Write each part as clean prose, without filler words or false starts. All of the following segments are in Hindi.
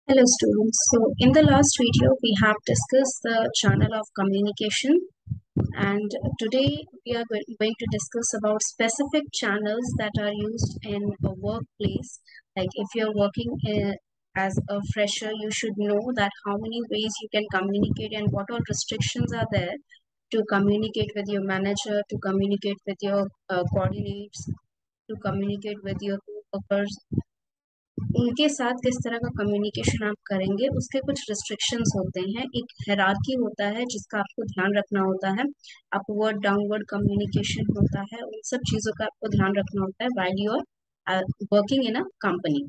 Hello students. So in the last video we have discussed the channel of communication, and today we are going to discuss about specific channels that are used in a workplace. Like if you're working as a fresher, you should know that how many ways you can communicate and what all restrictions are there to communicate with your manager, to communicate with your coordinates, to communicate with your co-workers, उनके साथ किस तरह का कम्युनिकेशन आप करेंगे। उसके कुछ रिस्ट्रिक्शंस होते हैं, एक हायरार्की होता है जिसका आपको ध्यान रखना होता है, अपवर्ड डाउनवर्ड कम्युनिकेशन होता है, उन सब चीज़ों का आपको ध्यान रखना होता है while you are working in a company.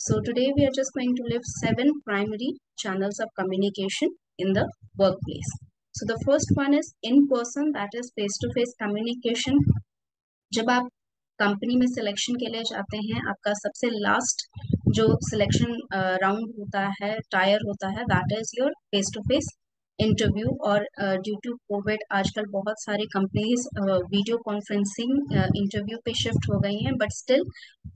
So today we are just going to live 7 primary channels of communication in the workplace. So the first one is in person, that is face to face communication. जब आप कंपनी में सिलेक्शन के लिए जाते हैं, आपका सबसे लास्ट जो सिलेक्शन राउंड होता है, टायर होता है, that is your face to face interview. और ड्यू टू कोविड आजकल बहुत सारी कंपनीज वीडियो कॉन्फ्रेंसिंग इंटरव्यू पे शिफ्ट हो गई हैं, but still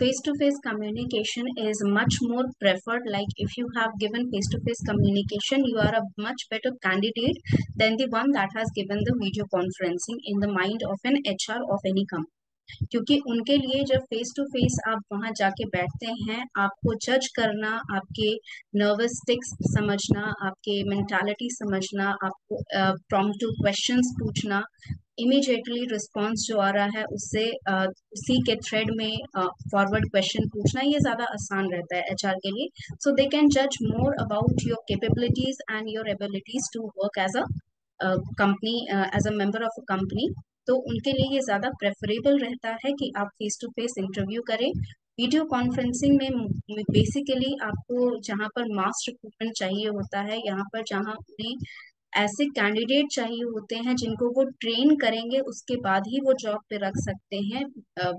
face to face communication is much more preferred. Like if you have given face to face communication, you are a much better candidate than the one that has given the video conferencing in the mind of an HR of any company. क्योंकि उनके लिए जब फेस टू फेस आप वहां जाके बैठते हैं, आपको जज करना, आपके नर्वस टिक्स समझना, आपके मेंटालिटी समझना, आपको प्रॉम्प्ट टू क्वेश्चंस पूछना, इमीडिएटली रिस्पॉन्स जो आ रहा है उससे उसी के थ्रेड में फॉरवर्ड क्वेश्चन पूछना, ये ज़्यादा आसान रहता है एचआर के लिए. सो दे कैन जज more about your capabilities and your abilities to work as a company, as a member of a company. तो उनके लिए ये ज़्यादा प्रेफरेबल रहता है कि आप फेस टू फेस इंटरव्यू करें. वीडियो कॉन्फ्रेंसिंग में बेसिकली आपको जहाँ पर मास रिक्रूटमेंट चाहिए होता है, यहाँ पर जहाँ उन्हें ऐसे कैंडिडेट चाहिए होते हैं जिनको वो ट्रेन करेंगे, उसके बाद ही वो जॉब पे रख सकते हैं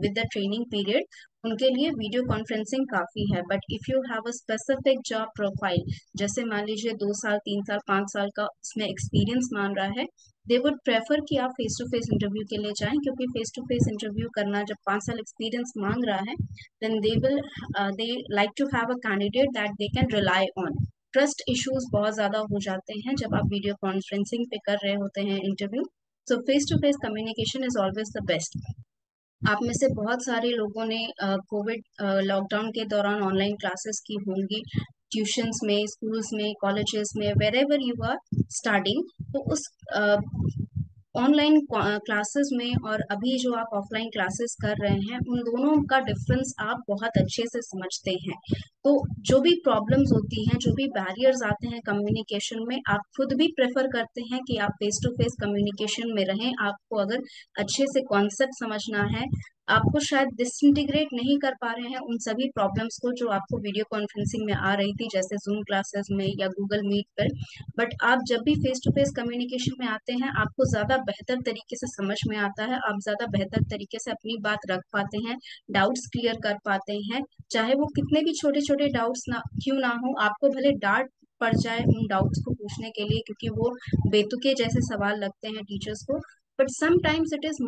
विद द ट्रेनिंग पीरियड, उनके लिए वीडियो कॉन्फ्रेंसिंग काफ़ी है. But if you have a specific job profile, जैसे मान लीजिए 2 साल 3 साल 5 साल का उसमें एक्सपीरियंस मान रहा है, दे वुड प्रेफर कि आप फेस टू फेस इंटरव्यू के लिए जाएं, क्योंकि फेस टू फेस इंटरव्यू करना जब 5 साल एक्सपीरियंस मांग रहा है, then they like to have a candidate that they can rely on. Trust issues बहुत ज़्यादा हो जाते हैं जब आप वीडियो कॉन्फ्रेंसिंग पे कर रहे होते हैं interview. So face to face communication is always the best. आप में से बहुत सारे लोगों ने कोविड लॉकडाउन के दौरान ऑनलाइन क्लासेस की होंगी, ट्यूशंस में, स्कूल्स में, कॉलेजेस में, wherever you are studying. तो उस ऑनलाइन क्लासेस में और अभी जो आप ऑफलाइन क्लासेस कर रहे हैं, उन दोनों का डिफरेंस आप बहुत अच्छे से समझते हैं. तो जो भी प्रॉब्लम्स होती हैं, जो भी बैरियर्स आते हैं कम्युनिकेशन में, आप खुद भी प्रेफर करते हैं कि आप फेस टू फेस कम्युनिकेशन में रहें. आपको अगर अच्छे से कॉन्सेप्ट समझना है, आपको शायद डिसइंटीग्रेट नहीं कर पा रहे हैं उन सभी प्रॉब्लम्स को जो आपको वीडियो कॉन्फ्रेंसिंग में आ रही थी, जैसे जूम क्लासेस में या गूगल मीट पर. बट आप जब भी फेस टू फेस कम्युनिकेशन में आते हैं, आपको ज़्यादा बेहतर तरीके से समझ में आता है, आप ज़्यादा बेहतर तरीके से अपनी बात रख पाते हैं, डाउट्स क्लियर कर पाते हैं. चाहे वो कितने भी छोटे छोटे डाउट्स ना क्यों ना हो, आपको भले डांट पड़ जाए उन डाउट्स को पूछने के लिए, क्योंकि वो बेतुके जैसे सवाल लगते हैं टीचर्स को, but sometimes it is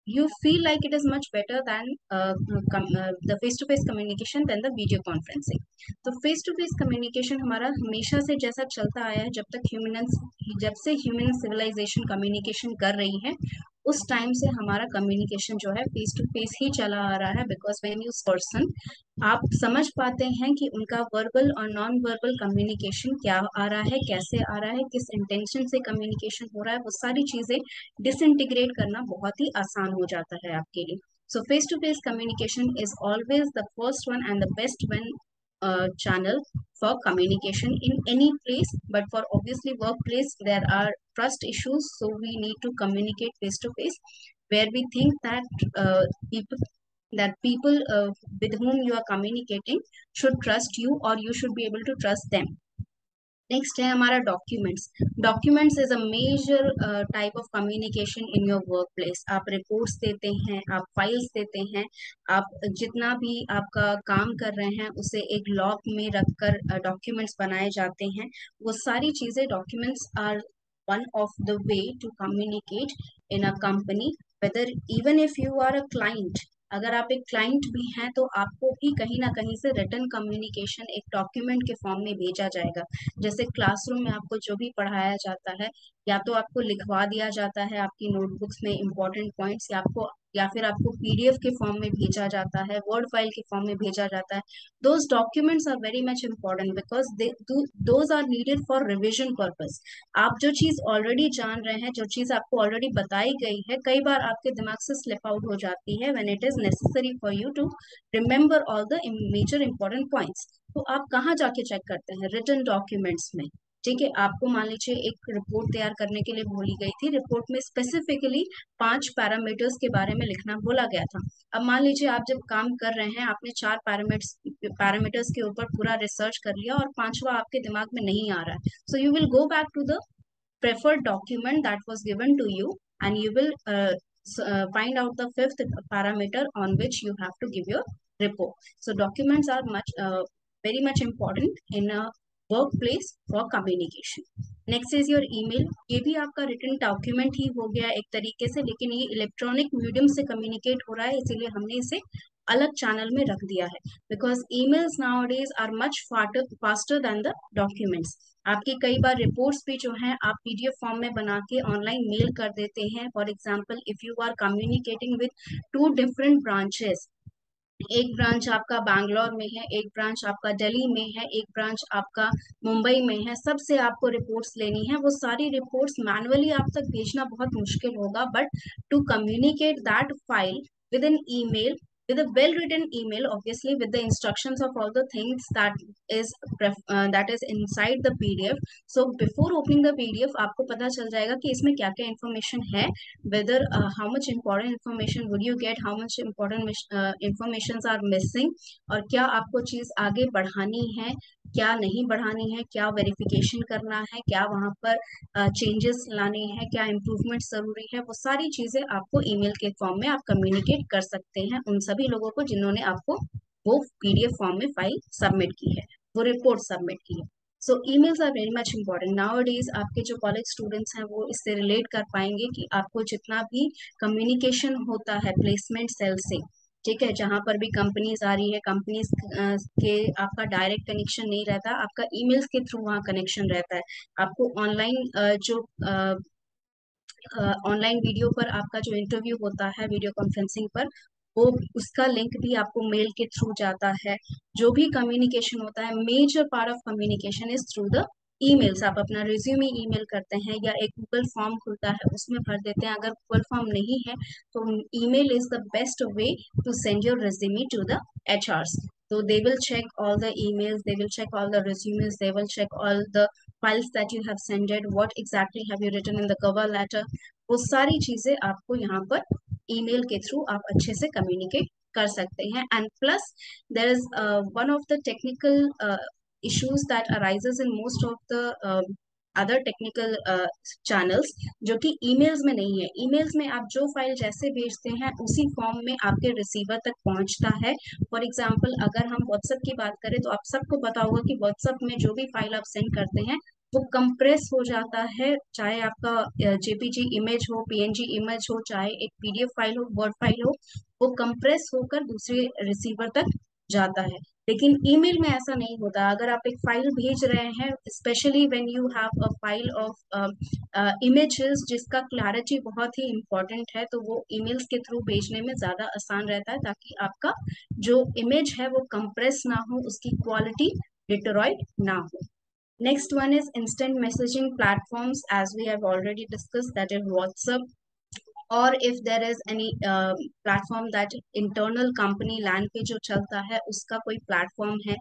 you feel like it is much better than the face to face communication than the video conferencing. तो फेस टू फेस कम्युनिकेशन हमारा हमेशा से जैसा चलता आया है, जब से ह्यूमन सिविलाइजेशन कम्युनिकेशन कर रही है, उस टाइम से हमारा कम्युनिकेशन जो है फेस टू फेस ही चला आ रहा है. बिकॉज व्हेन यू पर्सन, आप समझ पाते हैं कि उनका वर्बल और नॉन वर्बल कम्युनिकेशन क्या आ रहा है, कैसे आ रहा है, किस इंटेंशन से कम्युनिकेशन हो रहा है, वो सारी चीज़ें डिसइंटीग्रेट करना बहुत ही आसान हो जाता है आपके लिए. So face to face communication is always the first one and the best one channel for communication in any place. But for obviously workplace, there are trust issues, so we need to communicate face to face, where we think that people with whom you are communicating should trust you, or you should be able to trust them. Next है हमारा documents. Documents is a major type of communication in your workplace. आप रिपोर्ट्स देते हैं, आप फाइल्स देते हैं, आप जितना भी आपका काम कर रहे हैं उसे एक लॉग में रखकर डॉक्यूमेंट्स बनाए जाते हैं. वो सारी चीज़ें, documents are one of the way to communicate in a company. Whether even if you are a client, अगर आप एक क्लाइंट भी हैं तो आपको भी कहीं ना कहीं से रिटन कम्युनिकेशन एक डॉक्यूमेंट के फॉर्म में भेजा जाएगा। जैसे क्लासरूम में आपको जो भी पढ़ाया जाता है, या तो आपको लिखवा दिया जाता है आपकी नोटबुक्स में इंपॉर्टेंट पॉइंट्स, या फिर आपको पीडीएफ के फॉर्म में भेजा जाता है, वर्ड फाइल के फॉर्म में भेजा जाता है। Those documents are very much important because those are needed for revision purpose. आप जो चीज ऑलरेडी जान रहे हैं, जो चीज आपको ऑलरेडी बताई गई है, कई बार आपके दिमाग से स्लिप आउट हो जाती है when it is necessary for you to remember all the major important points. तो आप कहाँ जाके चेक करते हैं? रिटन डॉक्यूमेंट्स में। ठीक है, आपको मान लीजिए एक रिपोर्ट तैयार करने के लिए बोली गई थी, रिपोर्ट में स्पेसिफिकली 5 पैरामीटर्स के बारे में लिखना बोला गया था। अब मान लीजिए आप जब काम कर रहे हैं, आपने 4 पैरामीटर्स के ऊपर पूरा रिसर्च कर लिया और पांचवा आपके दिमाग में नहीं आ रहा है, so you will go back to the preferred document that was given to you, and you will find out the fifth parameter on which you have to give your report. So documents are very much important in a workplace for communication. Next is your email. ये भी आपका written document ही हो गया एक तरीके से, लेकिन ये इलेक्ट्रॉनिक मीडियम से कम्युनिकेट हो रहा है, इसीलिए हमने इसे अलग चैनल में रख दिया है। Because emails nowadays are much faster than the documents. आपकी कई बार रिपोर्ट्स भी जो हैं आप पीडीएफ फॉर्म में बना के ऑनलाइन मेल कर देते हैं। For example, if you are communicating with 2 different branches, एक ब्रांच आपका बैंगलोर में है, एक ब्रांच आपका दिल्ली में है, एक ब्रांच आपका मुंबई में है, सबसे आपको रिपोर्ट्स लेनी है। वो सारी रिपोर्ट्स मैनुअली आप तक भेजना बहुत मुश्किल होगा, but to communicate that file with an email, with a well written email, obviously with the instructions of all the things is that is inside the pdf. So before opening the pdf आपको पता चल जाएगा कि इसमें क्या क्या information है, whether how much important information would you get, how much important informations are missing, और क्या आपको चीज आगे बढ़ानी है, क्या नहीं बढ़ानी है, क्या वेरिफिकेशन करना है, क्या वहां पर चेंजेस लाने हैं, क्या इम्प्रूवमेंट जरूरी है, वो सारी चीजें आपको ईमेल के फॉर्म में आप कम्युनिकेट कर सकते हैं उन सभी लोगों को जिन्होंने आपको वो पीडीएफ फॉर्म में फाइल सबमिट की है, वो रिपोर्ट सबमिट की है। So emails are very much important nowadays. आपके जो कॉलेज स्टूडेंट्स हैं वो इससे रिलेट कर पाएंगे कि आपको जितना भी कम्युनिकेशन होता है प्लेसमेंट सेल से, ठीक है, जहां पर भी कंपनीज आ रही है, कंपनीज के आपका डायरेक्ट कनेक्शन नहीं रहता, आपका ईमेल्स के थ्रू वहाँ कनेक्शन रहता है। आपको ऑनलाइन जो ऑनलाइन वीडियो पर आपका जो इंटरव्यू होता है वीडियो कॉन्फ्रेंसिंग पर, वो उसका लिंक भी आपको मेल के थ्रू जाता है। जो भी कम्युनिकेशन होता है, major part of communication is through the emails. आप अपना रिज्यूमे ईमेल करते हैं या एक गूगल फॉर्म खुलता है उसमें भर देते हैं। अगर गूगल फॉर्म नहीं है तो email is the best way to send your resume to the HRs. So they will check all the emails, they will check all the resumes, they will check all the files that you have sent it, what exactly have you written in the cover letter। वो सारी चीजें आपको यहाँ पर ईमेल के थ्रू आप अच्छे से कम्युनिकेट कर सकते हैं। And plus there is one of the technical issues that arises in most of the other technical channels, जो कि ईमेल्स में नहीं है। ईमेल्स में आप जो फाइल जैसे भेजते हैं उसी फॉर्म में आपके रिसीवर तक पहुंचता है। फॉर एग्जांपल, अगर हम व्हाट्सएप की बात करें तो आप सबको पता होगा कि व्हाट्सएप में जो भी फाइल आप सेंड करते हैं वो कंप्रेस हो जाता है, चाहे आपका जेपीजी इमेज हो, पीएनजी इमेज हो, चाहे एक पीडीएफ फाइल हो, वर्ड फाइल हो, वो कंप्रेस होकर दूसरे रिसीवर तक जाता है। लेकिन ईमेल में ऐसा नहीं होता। अगर आप एक फाइल भेज रहे हैं, specially when you have a file of images जिसका क्लैरिटी बहुत ही इंपॉर्टेंट है, तो वो ईमेल्स के थ्रू भेजने में ज्यादा आसान रहता है, ताकि आपका जो इमेज है वो कंप्रेस ना हो, उसकी क्वालिटी डिटरॉइट ना हो। Next one is instant messaging platforms, as we have already discussed, that is WhatsApp, or if there is any platform that internal company LAN पे जो चलता है उसका कोई प्लेटफॉर्म है,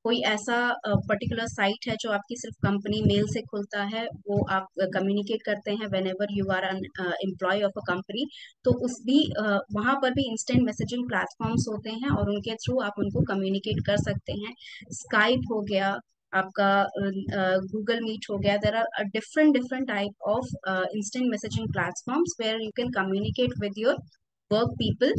कोई ऐसा पर्टिकुलर साइट है जो आपकी सिर्फ कंपनी मेल से खुलता है, वो आप कम्युनिकेट करते हैं whenever you are an employ of a company, तो उस भी वहाँ पर भी इंस्टेंट मैसेजिंग प्लेटफॉर्म्स होते हैं और उनके थ्रू आप उनको कम्युनिकेट कर सकते हैं। स्काइप हो गया, आपका गूगल मीट हो गया। There are different different type of instant messaging platforms where you can communicate with your work people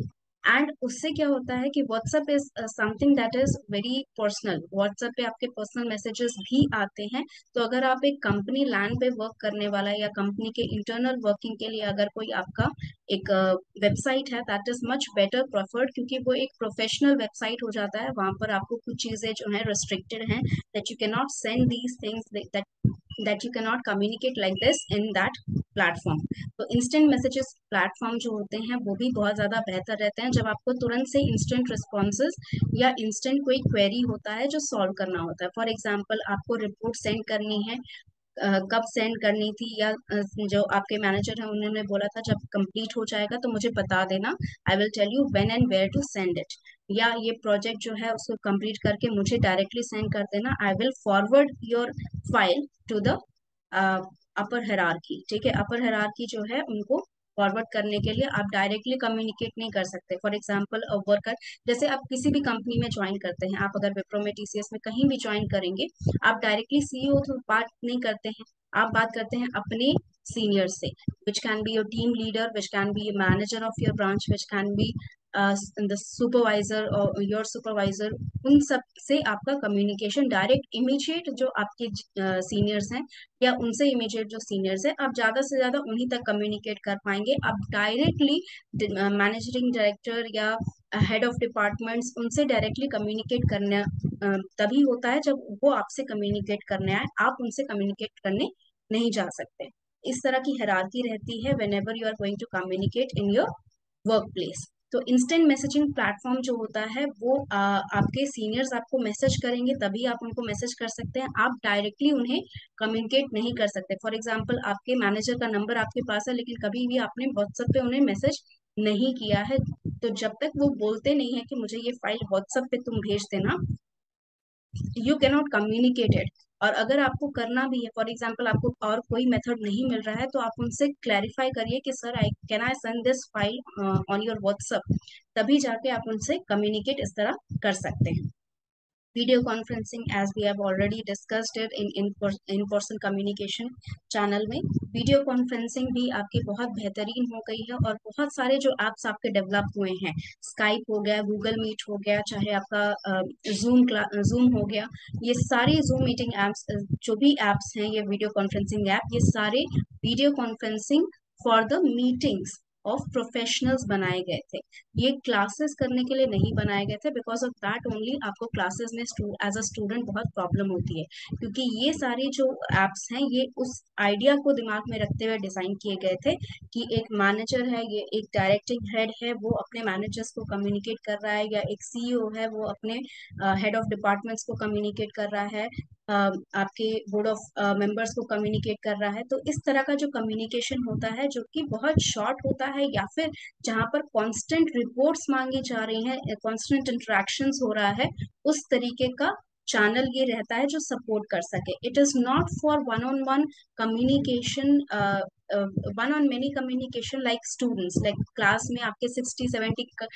and उससे क्या होता है कि WhatsApp is something that is very personal, WhatsApp पे आपके पर्सनल मैसेजेस भी आते हैं। तो अगर आप एक कंपनी लैंड पे वर्क करने वाला है या कंपनी के इंटरनल वर्किंग के लिए अगर कोई आपका एक वेबसाइट है, that is much better preferred, क्योंकि वो एक प्रोफेशनल वेबसाइट हो जाता है। वहां पर आपको कुछ चीजें जो है रिस्ट्रिक्टेड हैं, that you can not send these things, that you cannot communicate like this in that platform। तो इंस्टेंट मैसेजेस प्लेटफॉर्म जो होते हैं वो भी बहुत ज़्यादा बेहतर रहते हैं, जब आपको तुरंत से इंस्टेंट रिस्पॉन्सेज या इंस्टेंट कोई क्वेरी होता है जो सॉल्व करना होता है। फॉर एग्जांपल आपको रिपोर्ट सेंड करनी है, कब सेंड करनी थी, या जो आपके मैनेजर हैं उन्होंने बोला था जब कंप्लीट हो जाएगा तो मुझे बता देना, I will tell you when and where to send it. या ये प्रोजेक्ट जो है उसको कंप्लीट करके मुझे डायरेक्टली सेंड कर देना, I will forward your file to the upper hierarchy. ठीक है, अपर हेरारकी जो है उनको फॉरवर्ड करने के लिए आप डायरेक्टली कम्युनिकेट नहीं कर सकते। फॉर एग्जांपल वर्कर, जैसे आप किसी भी कंपनी में ज्वाइन करते हैं, आप अगर विप्रो में, टीसीएस में कहीं भी ज्वाइन करेंगे, आप डायरेक्टली सीईओ थ्रू बात नहीं करते हैं, आप बात करते हैं अपने सीनियर से, which can be your team leader, which can be manager of your branch, which can be the supervisor और योर सुपरवाइजर। उन सब से आपका कम्युनिकेशन डायरेक्ट इमीडिएट, जो आपके सीनियर्स हैं या उनसे इमीडिएट जो सीनियर्स है, आप ज्यादा से ज्यादा उन्हीं तक कम्युनिकेट कर पाएंगे। आप डायरेक्टली मैनेजिंग डायरेक्टर या हेड ऑफ डिपार्टमेंट्स उनसे डायरेक्टली कम्युनिकेट करना तभी होता है जब वो आपसे कम्युनिकेट करने आए, आप उनसे कम्युनिकेट करने नहीं जा सकते। इस तरह की हायरार्की रहती है whenever you are going to communicate in your workplace. तो इंस्टेंट मैसेजिंग प्लेटफॉर्म जो होता है वो आपके सीनियर्स आपको मैसेज करेंगे तभी आप उनको मैसेज कर सकते हैं, आप डायरेक्टली उन्हें कम्युनिकेट नहीं कर सकते। फॉर एग्जांपल आपके मैनेजर का नंबर आपके पास है लेकिन कभी भी आपने व्हाट्सएप पे उन्हें मैसेज नहीं किया है, तो जब तक वो बोलते नहीं है कि मुझे ये फाइल व्हाट्सएप पे तुम भेज देना, you can not communicate it. और अगर आपको करना भी है, फॉर एग्जाम्पल आपको और कोई मेथड नहीं मिल रहा है, तो आप उनसे क्लैरिफाई करिए कि sir I can I send this file on your WhatsApp, तभी जाके आप उनसे कम्युनिकेट इस तरह कर सकते हैं। Video conferencing, as we have already discussed it in person communication channel में, वीडियो कॉन्फ्रेंसिंग भी आपकी बहुत बेहतरीन हो गई है, और बहुत सारे जो एप्स आपके डेवलप हुए हैं, स्काइप हो गया, गूगल मीट हो गया, चाहे आपका जूम हो गया, ये सारे जूम मीटिंग एप्स, जो भी एप्स हैं ये वीडियो कॉन्फ्रेंसिंग ऐप, ये सारे video conferencing for the meetings of professionals बनाए गए थे। ये क्लासेस करने के लिए नहीं बनाए गए थे, बिकॉज ऑफ दैट ओनली आपको क्लासेस में एज अ स्टूडेंट बहुत प्रॉब्लम होती है, क्योंकि ये सारे जो एप्स हैं ये उस आइडिया को दिमाग में रखते हुए डिजाइन किए गए थे कि एक मैनेजर है, ये एक डायरेक्टिंग हेड है, वो अपने मैनेजर्स को कम्युनिकेट कर रहा है, या एक सीईओ है वो अपने हेड ऑफ डिपार्टमेंट्स को कम्युनिकेट कर रहा है, आपके बोर्ड ऑफ मेंबर्स को कम्युनिकेट कर रहा है। तो इस तरह का जो कम्युनिकेशन होता है जो कि बहुत शॉर्ट होता है, या फिर जहाँ पर कांस्टेंट रिपोर्ट्स मांगी जा रही हैं, कांस्टेंट इंटरेक्शंस हो रहा है, उस तरीके का चैनल ये रहता है जो सपोर्ट कर सके। It is not for one on one communication, one on many communication like students, like class में आपके 60-70,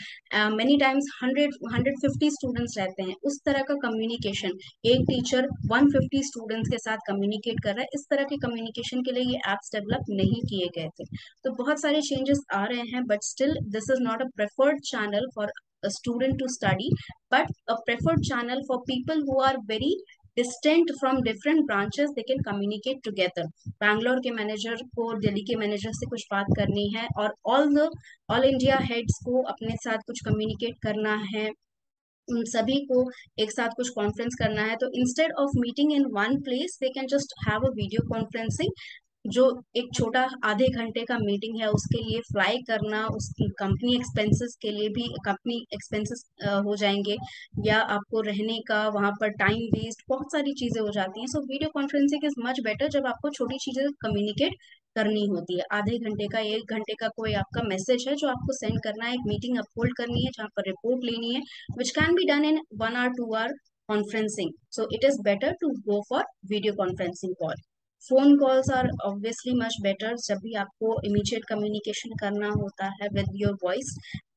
मेनी टाइम्स 100-150 स्टूडेंट्स रहते हैं, उस तरह का कम्युनिकेशन एक टीचर 150 स्टूडेंट्स के साथ कम्युनिकेट कर रहा है, इस तरह के कम्युनिकेशन के लिए ये एप्स डेवलप नहीं किए गए थे। तो बहुत सारे चेंजेस आ रहे हैं, but still this is not a preferred channel for a student to study, but a preferred channel for people who are very distant from different branches, they can communicate together। Bangalore के मैनेजर को दिल्ली के मैनेजर से कुछ बात करनी है, और ऑल इंडिया हेड्स को अपने साथ कुछ कम्युनिकेट करना है, उन सभी को एक साथ कुछ कॉन्फ्रेंस करना है, तो instead of meeting in one place they can just have a video conferencing, जो एक छोटा आधे घंटे का मीटिंग है उसके लिए फ्लाई करना, उस कंपनी एक्सपेंसेस के लिए भी कंपनी एक्सपेंसेस हो जाएंगे, या आपको रहने का वहां पर टाइम वेस्ट, बहुत सारी चीजें हो जाती हैं। So video conferencing is much better जब आपको छोटी चीजें कम्युनिकेट करनी होती है। आधे घंटे का, 1 घंटे का कोई आपका मैसेज है जो आपको सेंड करना है, एक मीटिंग अपहोल्ड करनी है जहाँ पर रिपोर्ट लेनी है, which can be done in 1 or 2 hour conferencing, so it is better to go for video conferencing call। Phone calls are obviously much better जब भी आपको इमीडिएट कम्युनिकेशन करना होता है विद योर वॉइस,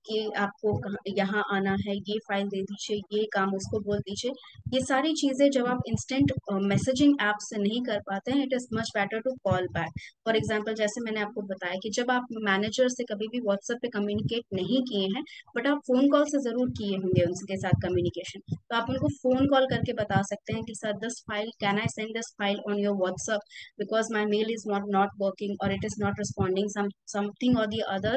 कि आपको यहाँ आना है, ये फाइल दे दीजिए, ये काम उसको बोल दीजिए। ये सारी चीज़ें जब आप इंस्टेंट मैसेजिंग ऐप से नहीं कर पाते हैं, it is much better to call back. For example, जैसे मैंने आपको बताया कि जब आप मैनेजर से कभी भी व्हाट्सएप पे कम्युनिकेट नहीं किए हैं, बट आप फ़ोन कॉल से ज़रूर किए होंगे उनके साथ कम्युनिकेशन, तो आप उनको फ़ोन कॉल करके बता सकते हैं कि sir, this file, can I send this file on your WhatsApp, because my mail is not working, or it is not responding, something or the other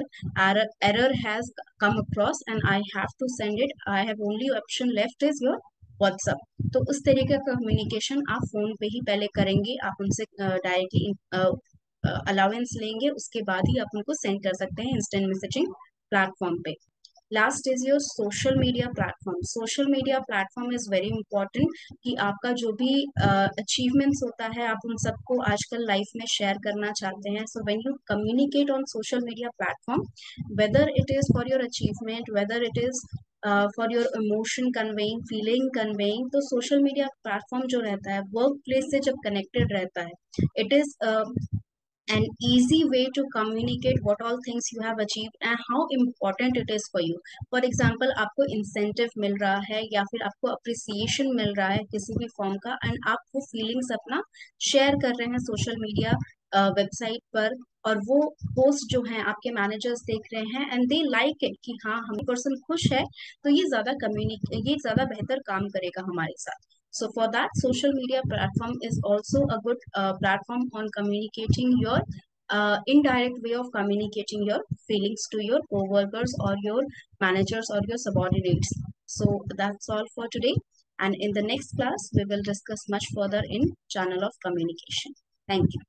error has come across and I have to send it. I have only option left is your WhatsApp। तो उस तरीके का कम्युनिकेशन आप फोन पे ही पहले करेंगे, आप उनसे डायरेक्टली अलाउंस लेंगे, उसके बाद ही आप उनको सेंड कर सकते हैं इंस्टेंट मैसेजिंग प्लेटफॉर्म पे। Last is your social media platform. Social media platform is very important कि आपका जो भी अचीवमेंट्स होता है, आप उन सबको आजकल लाइफ में शेयर करना चाहते हैं। So when you communicate on social media platform, whether it is for your achievement, whether it is for your emotion conveying, feeling conveying, तो सोशल मीडिया प्लेटफॉर्म जो रहता है वर्क प्लेस से जब कनेक्टेड रहता है, it is an easy way to communicate what all things you have achieved and how important it is for you। For example, आपको incentive मिल रहा है या फिर आपको appreciation मिल रहा है किसी भी फॉर्म का, एंड आप वो फीलिंग्स अपना शेयर कर रहे हैं सोशल मीडिया वेबसाइट पर, और वो पोस्ट जो है आपके मैनेजर्स देख रहे हैं एंड दे लाइक इट कि हाँ, हम पर्सन खुश है, तो ये ज़्यादा बेहतर काम करेगा हमारे साथ। So for that, social media platform is also a good platform on communicating your indirect way of communicating your feelings to your co-workers or your managers or your subordinates। So that's all for today. And in the next class, we will discuss much further in channel of communication. Thank you.